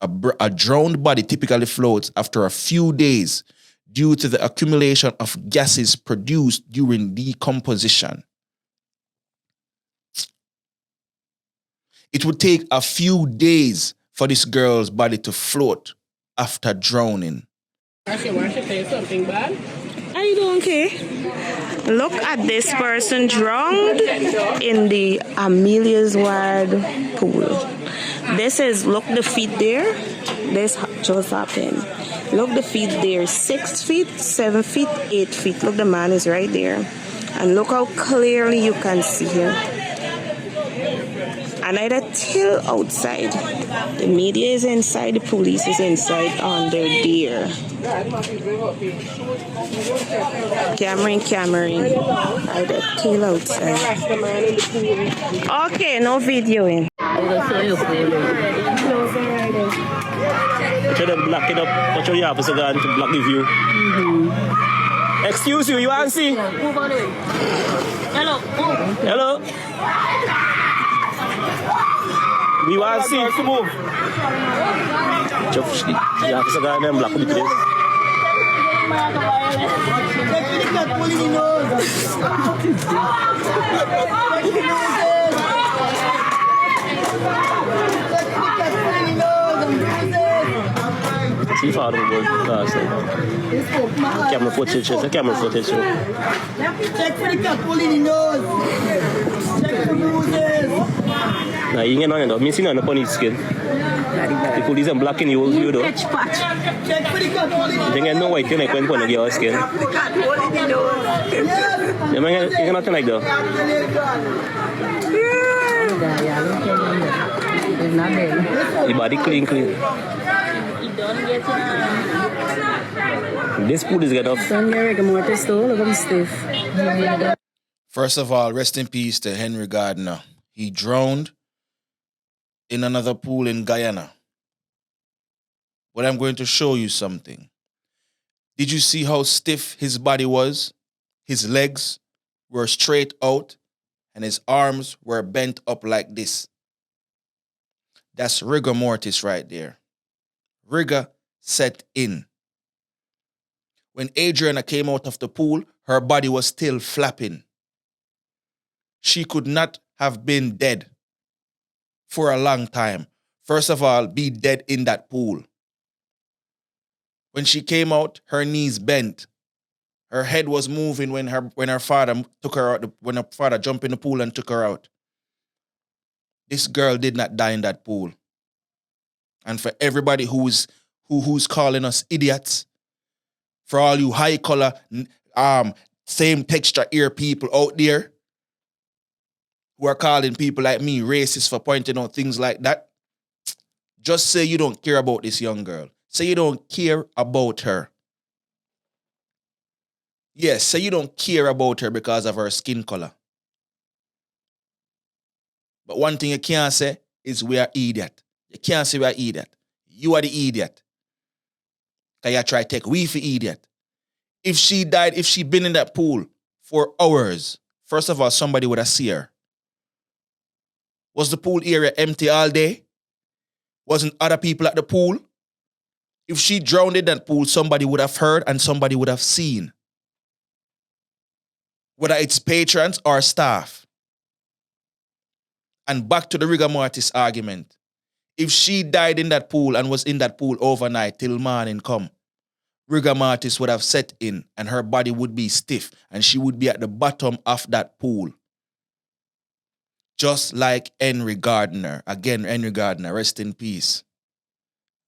A drowned body typically floats after a few days due to the accumulation of gases produced during decomposition. It would take a few days for this girl's body to float after drowning. Actually, want to say something bad? I don't care. Look at this person drowned in the Amelia's Ward pool. Look the feet there. This just happened. Look the feet there. 6 feet, 7 feet, 8 feet. Look, the man is right there. And look how clearly you can see him. Another till outside. The media is inside, the police is inside on their deer. Cameron. Either till outside. Okay, no videoing. Try to block it up. Watch your officer gun to block the view. Excuse you want to see? Hello. We want to see. The officer gun and block the place. See far the camera footage. Check for the cat pulling the nose. Check for bruises. Nah, you ain't on it. I'm seeing on the pony skin. The police are blocking you though. Check for the cat pulling the nose. You ain't no white thing like when you get your skin. You ain't nothing like that. The body clean. This pool is get up. First of all, rest in peace to Henry Gardner. He drowned in another pool in Guyana. But I'm going to show you something. Did you see how stiff his body was? His legs were straight out and his arms were bent up like this. That's rigor mortis right there. Rigor set in. When Adrianna came out of the pool, her body was still flapping. She could not have been dead for a long time. First of all, be dead in that pool. When she came out, her knees bent. Her head was moving when her father took her out, when her father jumped in the pool and took her out. This girl did not die in that pool. And for everybody who's calling us idiots, for all you high color, same texture ear people out there who are calling people like me racist for pointing out things like that, just say you don't care about this young girl. Say you don't care about her. Yes, say you don't care about her because of her skin color. But one thing you can't say is we are idiot. You can't say we are idiot. You are the idiot. Because you try to take we for idiot. If she died, if she been in that pool for hours, first of all, somebody would have seen her. Was the pool area empty all day? Wasn't other people at the pool? If she drowned in that pool, somebody would have heard and somebody would have seen. Whether it's patrons or staff. And back to the rigor mortis argument. If she died in that pool and was in that pool overnight till morning come, rigor mortis would have set in and her body would be stiff and she would be at the bottom of that pool. Just like Henry Gardner. Again, Henry Gardner, rest in peace.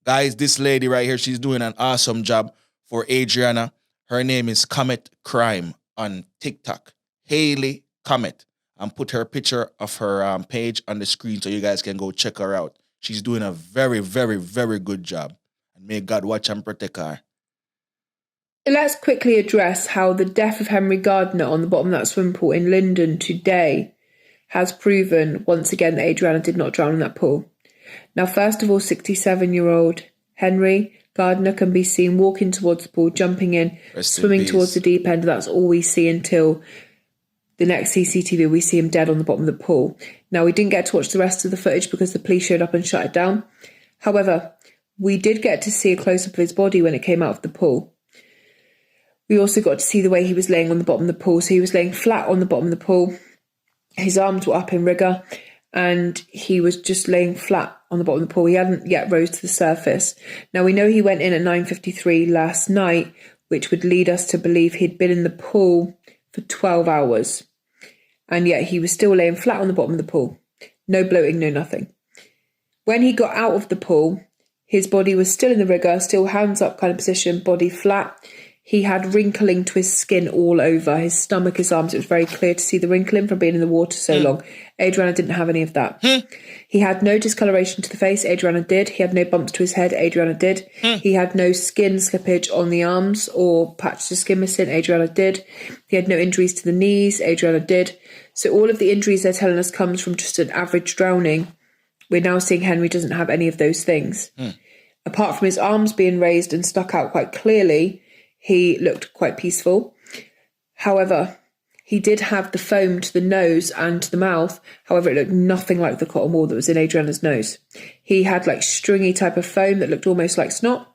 Guys, this lady right here, she's doing an awesome job for Adrianna. Her name is Comet Crime on TikTok. Haley Comet. And put her picture of her page on the screen so you guys can go check her out. She's doing a very, very, very good job. And may God watch and protect her. Let's quickly address how the death of Henry Gardner on the bottom of that swimming pool in London today has proven once again that Adrianna did not drown in that pool. Now, first of all, 67-year-old Henry Gardner can be seen walking towards the pool, jumping in, swimming towards the deep end. That's all we see until the next CCTV. We see him dead on the bottom of the pool. Now, we didn't get to watch the rest of the footage because the police showed up and shut it down. However, We did get to see a close-up of his body when it came out of the pool. We also got to see the way he was laying on the bottom of the pool. So he was laying flat on the bottom of the pool. His arms were up in rigor, and he was just laying flat on the bottom of the pool. He hadn't yet rose to the surface. Now, we know he went in at 9:53 last night, which would lead us to believe he'd been in the pool for 12 hours. And yet he was still laying flat on the bottom of the pool. No bloating, no nothing. When he got out of the pool, his body was still in the rigor, still hands up kind of position, body flat. He had wrinkling to his skin all over, his stomach, his arms. It was very clear to see the wrinkling from being in the water so long. Adrianna didn't have any of that. He had no discoloration to the face. Adrianna did. He had no bumps to his head. Adrianna did. He had no skin slippage on the arms or patches of skin missing. Adrianna did. He had no injuries to the knees. Adrianna did. So all of the injuries they're telling us comes from just an average drowning. We're now seeing Henry doesn't have any of those things. Apart from his arms being raised and stuck out quite clearly, he looked quite peaceful. However, he did have the foam to the nose and to the mouth. However, it looked nothing like the cotton wool that was in Adrianna's nose. He had like stringy type of foam that looked almost like snot,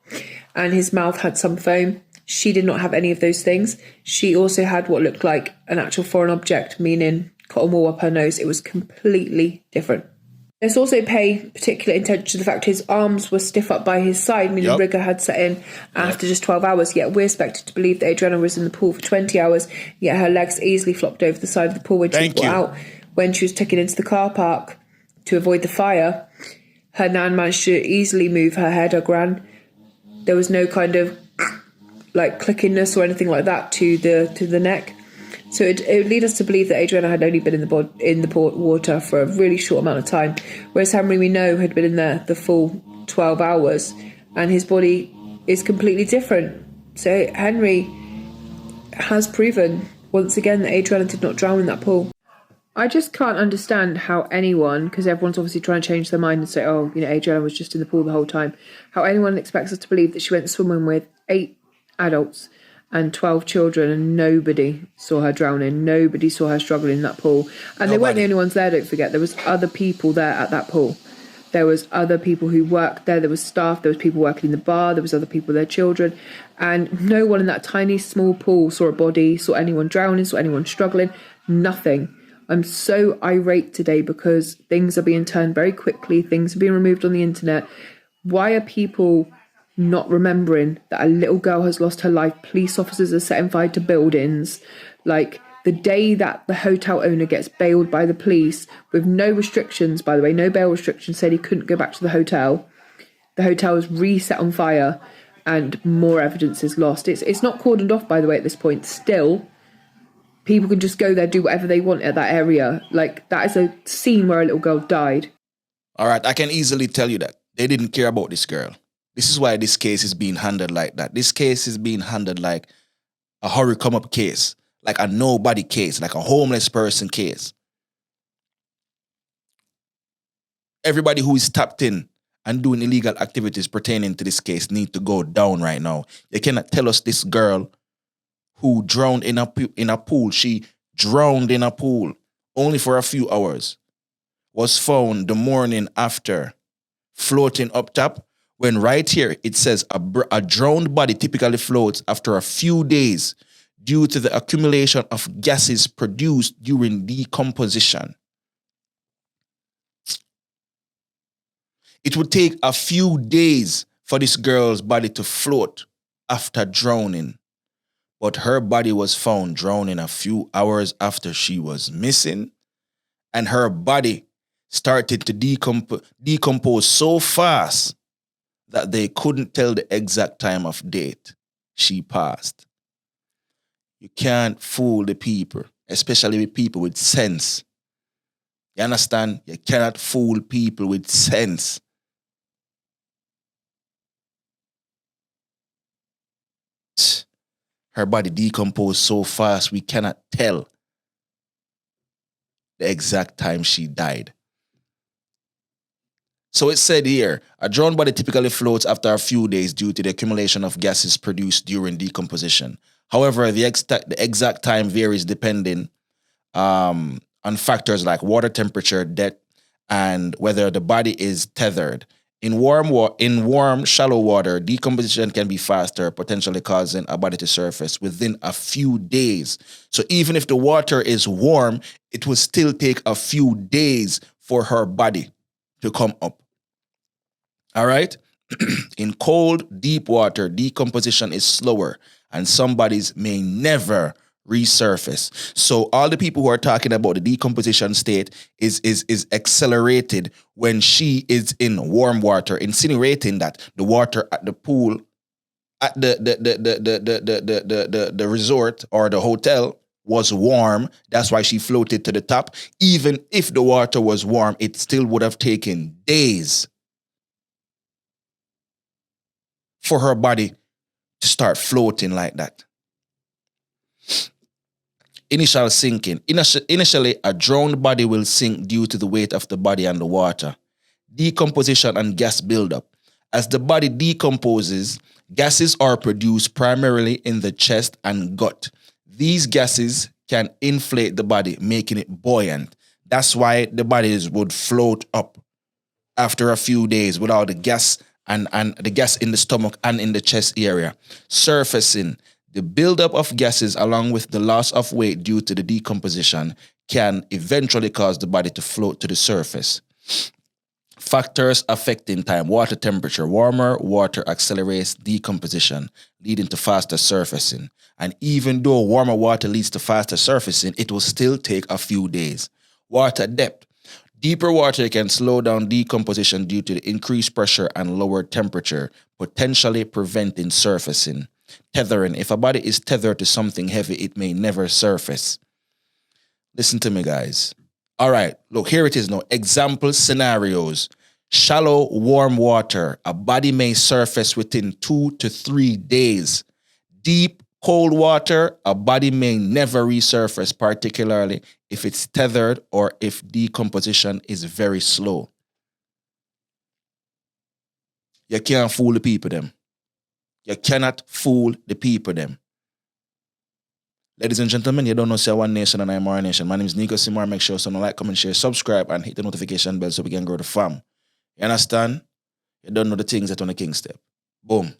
and his mouth had some foam. She did not have any of those things. She also had what looked like an actual foreign object, meaning cotton wool up her nose. It was completely different. Let's also pay particular attention to the fact his arms were stiff up by his side, meaning rigor had set in after just 12 hours. Yet we're expected to believe that Adrianna was in the pool for 20 hours, yet her legs easily flopped over the side of the pool when she was brought out. When she was taken into the car park to avoid the fire, her nan managed to easily move her head, her gran. There was no kind of like clickiness or anything like that to the neck. So it would lead us to believe that Adrianna had only been in the water for a really short amount of time, whereas Henry, we know, had been in there the full 12 hours, and his body is completely different. So Henry has proven once again that Adrianna did not drown in that pool. I just can't understand how anyone, because everyone's obviously trying to change their mind and say, oh, you know, Adrianna was just in the pool the whole time, how anyone expects us to believe that she went swimming with 8 adults and 12 children and nobody saw her drowning, nobody saw her struggling in that pool. And they weren't the only ones there, don't forget. There was other people there at that pool. There was other people who worked there, there was staff, there was people working in the bar, there was other people with their children, and no one in that tiny small pool saw a body, saw anyone drowning, saw anyone struggling, nothing. I'm so irate today because things are being turned very quickly, things are being removed on the internet. Why are people not remembering that a little girl has lost her life? Police officers are setting fire to buildings. Like, the day that the hotel owner gets bailed by the police with no restrictions, by the way, no bail restrictions, said he couldn't go back to the hotel is reset on fire and more evidence is lost. It's not cordoned off, by the way, at this point. Still, people can just go there, do whatever they want at that area. Like, that is a scene where a little girl died. All right, I can easily tell you that they didn't care about this girl. This is why this case is being handled like that. This case is being handled like a hurry come up case, like a nobody case, like a homeless person case. Everybody who is tapped in and doing illegal activities pertaining to this case need to go down right now. You cannot tell us this girl who drowned in a pool, she drowned in a pool only for a few hours, was found the morning after floating up top. When right here, it says a drowned body typically floats after a few days due to the accumulation of gases produced during decomposition. It would take a few days for this girl's body to float after drowning, but her body was found drowning a few hours after she was missing, and her body started to decompose so fast that they couldn't tell the exact time of date she passed. You can't fool the people, especially with people with sense. You understand? You cannot fool people with sense. Her body decomposed so fast, we cannot tell the exact time she died. So it said here, a drowned body typically floats after a few days due to the accumulation of gases produced during decomposition. However, the exact time varies depending on factors like water temperature, depth, and whether the body is tethered. In warm, shallow water, decomposition can be faster, potentially causing a body to surface within a few days. So even if the water is warm, it will still take a few days for her body to come up. All right? In cold, deep water, decomposition is slower, and some bodies may never resurface. So all the people who are talking about the decomposition state is accelerated when she is in warm water, insinuating that the water at the pool, at the resort or the hotel was warm. That's why she floated to the top. Even if the water was warm, it still would have taken days for her body to start floating like that. Initial sinking. Initially, a drowned body will sink due to the weight of the body and the water. Decomposition and gas buildup. As the body decomposes, gases are produced primarily in the chest and gut. These gases can inflate the body, making it buoyant. That's why the bodies would float up after a few days without the gas and the gas in the stomach and in the chest area. Surfacing. The buildup of gases along with the loss of weight due to the decomposition can eventually cause the body to float to the surface. Factors affecting time. Water temperature. Warmer water accelerates decomposition, leading to faster surfacing. And even though warmer water leads to faster surfacing, it will still take a few days. Water depth. Deeper water can slow down decomposition due to the increased pressure and lower temperature, potentially preventing surfacing. Tethering. If a body is tethered to something heavy, it may never surface. Listen to me, guys. All right, look, here it is now. Example scenarios. Shallow, warm water. A body may surface within 2 to 3 days. Deep, cold water. A body may never resurface, particularly if it's tethered or if decomposition is very slow. You can't fool the people, them. You cannot fool the people, them. Ladies and gentlemen, you don't know say One Nation and Imara Nation. My name is Negusimara. Make sure to like, comment, share, subscribe, and hit the notification bell so we can grow the fam. You understand? You don't know the things that on the king step. Boom.